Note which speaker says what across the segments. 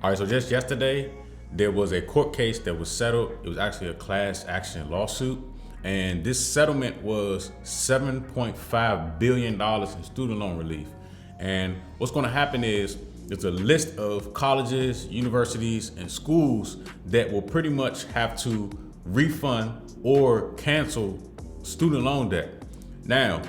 Speaker 1: All right, so just yesterday, there was a court case that was settled. It was actually a class action lawsuit. And this settlement was $7.5 billion in student loan relief. And what's gonna happen is there's a list of colleges, universities, and schools that will pretty much have to refund or cancel student loan debt. Now,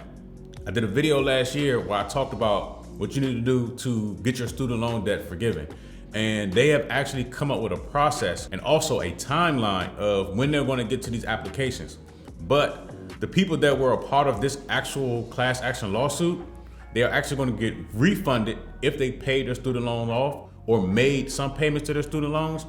Speaker 1: I did a video last year where I talked about what you need to do to get your student loan debt forgiven. And they have actually come up with a process and also a timeline of when they're going to get to these applications. But the people that were a part of this actual class action lawsuit, they are actually going to get refunded if they paid their student loans off or made some payments to their student loans.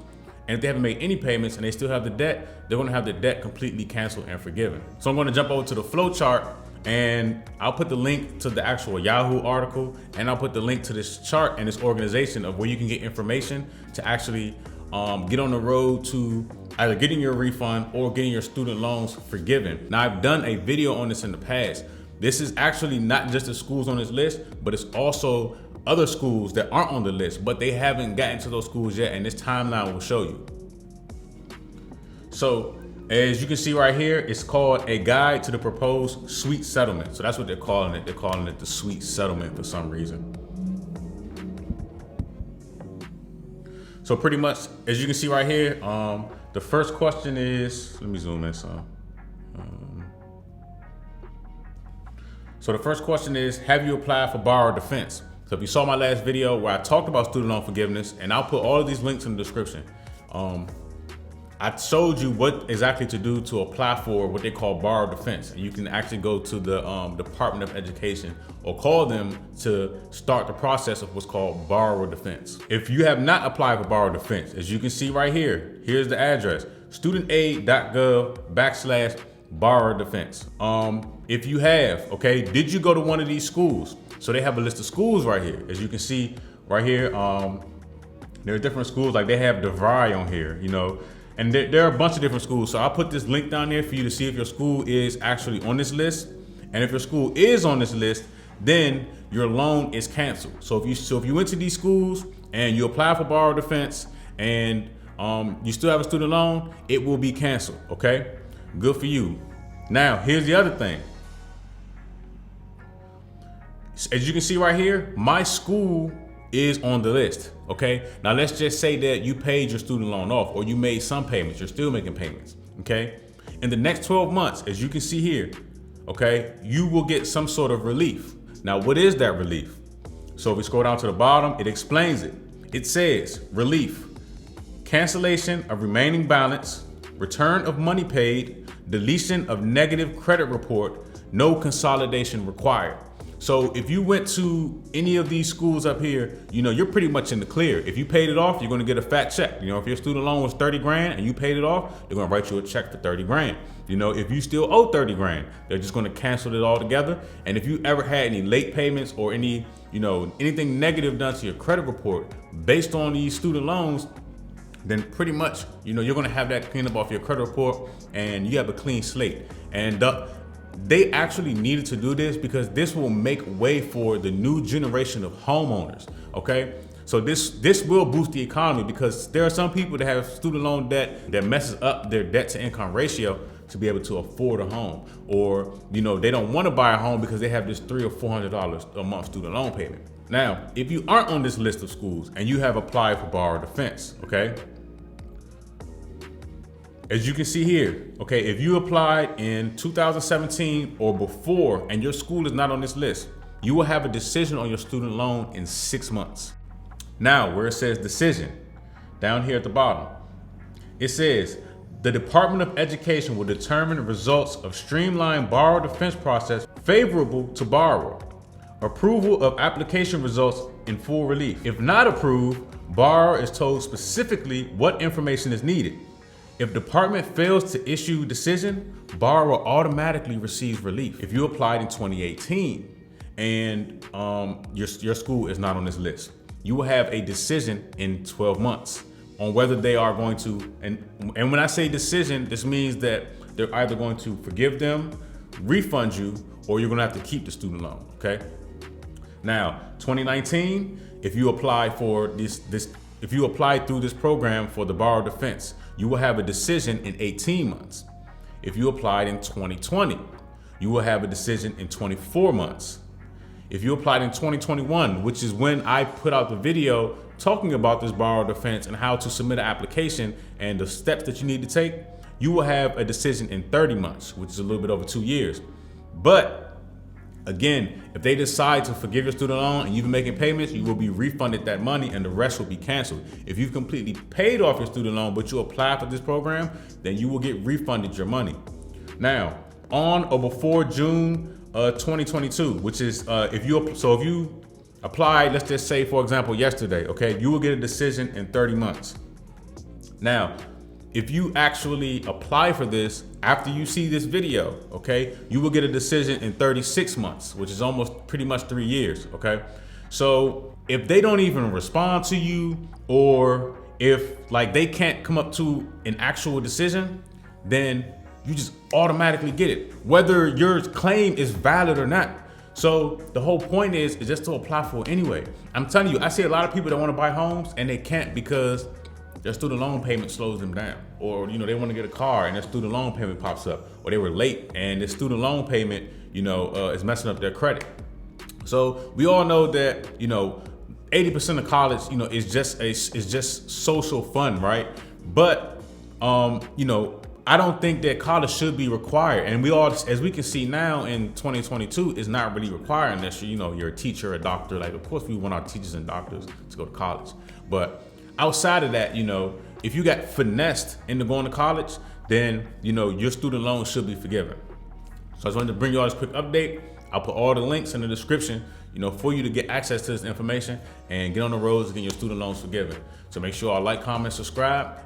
Speaker 1: And if they haven't made any payments and they still have the debt, they're going to have the debt completely canceled and forgiven. So I'm going to jump over to the flow chart, and I'll put the link to the actual Yahoo article, and I'll put the link to this chart and this organization of where you can get information to actually get on the road to either getting your refund or getting your student loans forgiven. Now, I've done a video on this in the past. This is actually not just the schools on this list, but it's also other schools that aren't on the list, but they haven't gotten to those schools yet, and this timeline will show you. So, as you can see right here, it's called A Guide to the Proposed Sweet Settlement. So that's what they're calling it. They're calling it the Sweet Settlement for some reason. So pretty much, as you can see right here, the first question is, let me zoom in some. So the first question is, have you applied for borrower defense? So if you saw my last video where I talked about student loan forgiveness, and I'll put all of these links in the description. I showed you what exactly to do to apply for what they call borrower defense. And you can actually go to the Department of Education or call them to start the process of what's called borrower defense. If you have not applied for borrower defense, as you can see right here, here's the address, studentaid.gov/borrower defense. If you have, okay, did you go to one of these schools? So they have a list of schools right here. As you can see right here, there are different schools, like they have DeVry on here, you know, and there are a bunch of different schools. So I'll put this link down there for you to see if your school is actually on this list. And if your school is on this list, then your loan is canceled. So if you went to these schools and you apply for borrower defense and you still have a student loan, it will be canceled, okay? Good for you. Now, here's the other thing. As you can see right here, my school is on the list, okay? Now let's just say that you paid your student loan off or you made some payments, you're still making payments, okay? In the next 12 months, as you can see here, okay, you will get some sort of relief. Now, what is that relief? So if we scroll down to the bottom, it explains it. It says, relief, cancellation of remaining balance, return of money paid, deletion of negative credit report, no consolidation required. So if you went to any of these schools up here, you know, you're pretty much in the clear. If you paid it off, you're gonna get a fat check. You know, if your student loan was 30 grand and you paid it off, they're gonna write you a check for 30 grand. You know, if you still owe 30 grand, they're just gonna cancel it all together. And if you ever had any late payments or any, you know, anything negative done to your credit report based on these student loans, then pretty much, you know, you're gonna have that cleaned up off your credit report and you have a clean slate. And they actually needed to do this because this will make way for the new generation of homeowners, okay? So this will boost the economy because there are some people that have student loan debt that messes up their debt to income ratio to be able to afford a home. Or, you know, they don't wanna buy a home because they have this $300 or $400 a month student loan payment. Now, if you aren't on this list of schools and you have applied for borrower defense, okay? As you can see here, okay, if you applied in 2017 or before and your school is not on this list, you will have a decision on your student loan in 6 months. Now, where it says decision, down here at the bottom, it says, the Department of Education will determine the results of streamlined borrower defense process favorable to borrower. Approval of application results in full relief. If not approved, borrower is told specifically what information is needed. If department fails to issue decision, borrower automatically receives relief. If you applied in 2018 and your school is not on this list, you will have a decision in 12 months on whether they are going to, and when I say decision, this means that they're either going to forgive them, refund you, or you're gonna have to keep the student loan, okay? Now, 2019, if you apply for this if you apply through this program for the borrower defense, you will have a decision in 18 months. If you applied in 2020, you will have a decision in 24 months. If you applied in 2021, which is when I put out the video talking about this borrower defense and how to submit an application and the steps that you need to take, you will have a decision in 30 months, which is a little bit over 2 years. But again, if they decide to forgive your student loan and you've been making payments, you will be refunded that money and the rest will be canceled. If you've completely paid off your student loan, but you apply for this program, then you will get refunded your money. Now, on or before June 2022, which is if you applied, let's just say, for example, yesterday, okay, you will get a decision in 30 months. Now, if you actually apply for this after you see this video, okay, you will get a decision in 36 months, which is almost pretty much 3 years, okay? So if they don't even respond to you, or if like they can't come up to an actual decision, then you just automatically get it, whether your claim is valid or not. So the whole point is just to apply for it anyway. I'm telling you, I see a lot of people that want to buy homes and they can't because their student loan payment slows them down, or they want to get a car and their student loan payment pops up, or they were late and their student loan payment is messing up their credit. So we all know that 80% of college is just social fun, right? But I don't think that college should be required, and we all, as we can see now in 2022, is not really required unless you're a teacher, a doctor. Like, of course we want our teachers and doctors to go to college, but outside of that, if you got finessed into going to college, then your student loan should be forgiven. So I just wanted to bring you all this quick update. I'll put all the links in the description, for you to get access to this information and get on the road to get your student loans forgiven. So make sure I like, comment, subscribe,